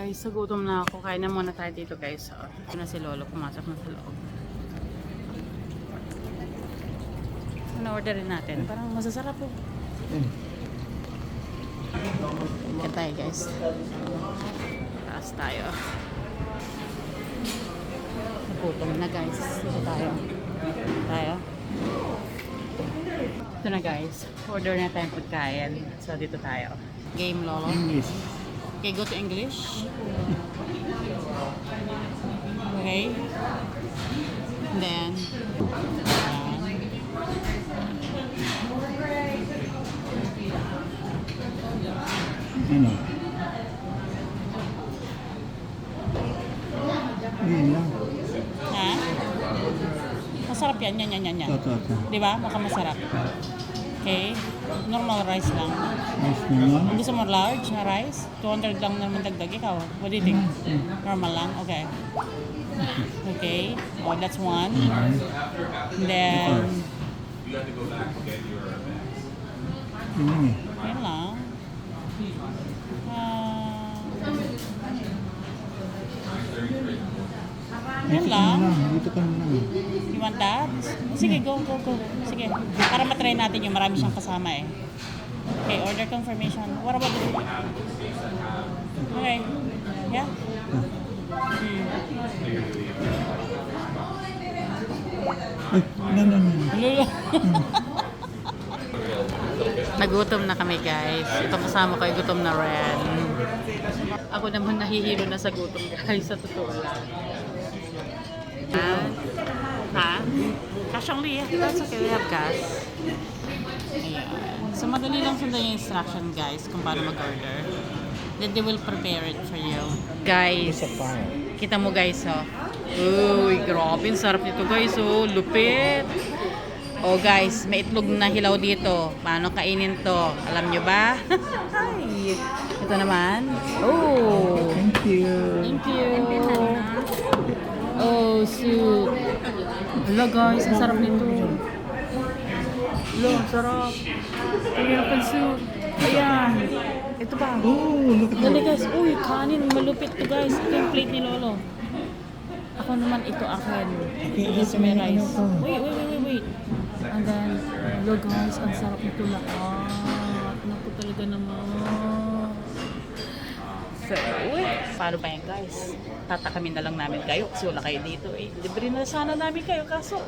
guys, so gutom na ako. Kain na muna tayo dito guys. So, ito na si Lolo, pumasok na sa loob. Ano orderin natin? Parang masasarap po. Kaya tayo guys. Taas tayo. Nagutom na guys. Dito tayo. Ito na guys. Order na tayong pagkain. So dito tayo. Game Lolo. English. Okay, go to English. Okay. And then, Ano? Yan lang. ha? Masarap yan. Yan. Ito. Di ba? Mukhang masarap. Okay. Normal rice lang. Nice naman. Gusto mo large na rice? 200 lang naman dagdag. Ikaw, what do you think? Normal lang? Okay. Okay. Oh, that's one. And then, yan lang. Yan lang. Dito ka na lang. You want that? Sige, go. Sige. Para matry natin yung marami siyang kasama eh. Okay, order confirmation. What about the... Okay. Yeah? Ay, no. Lolo. Nagutom na kami guys. Ito kasama ko ay gutom na rin. Ako naman nahihilo na sa gutom guys. Sa totoo lang. Ha? Cash only. That's okay. We have cash. Ayan. So madali lang sundan yung instruction guys kung paano mag-order. Then they will prepare it for you. Guys, kita mo guys oh. Uy, grabe. Ang sarap nito guys oh. Lupit. Oh guys, may itlog na hilaw dito. Paano kainin to? Alam nyo ba? Hi! Ito naman. Oh! Thank you. Thank you. Oh, soup. Hello guys, ang sarap nito. Hello, ang sarap. Ayan ang soup. Ayan. Ito pa. Oh, look at Dali that. guys. Uy, kanin. Malupit to guys. Ito yung plate ni Lolo. Ako naman ito akin. This may rice. Wait. And then, hello guys, ang sarap nito lahat. Naku talaga naman. So, paano ba yan guys? Tatakamin na lang namin kayo kasi wala kayo dito eh. Libre na sana namin kayo kaso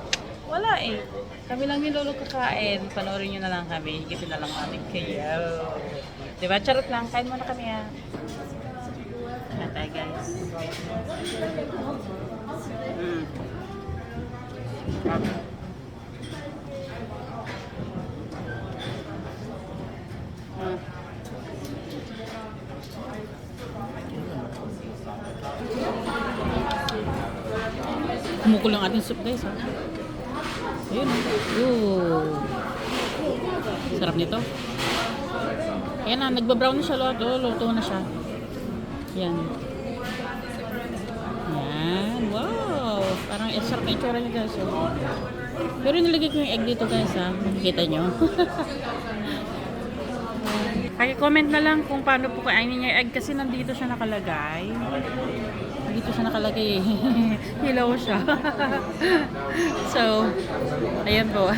wala eh. Kami lang ni Lolo kakain. Panoorin nyo na lang kami. Higitin na lang namin kayo. Diba? Charot lang. Kain muna kami ha. Kain tayo guys. Kumukulang ating soup guys ha. Ayun. Sarap nito. Ayan na, nagbabrown na siya. Luto na siya. Yan. Wow. Parang sarap na itsura niya guys. Oh. Pero nilagay ko yung egg dito guys ha. Makikita nyo. Comment na lang kung paano po kainin niya yung egg kasi nandito siya nakalagay. Dito siya nakalagay eh. Hilaw siya. So, ayan po.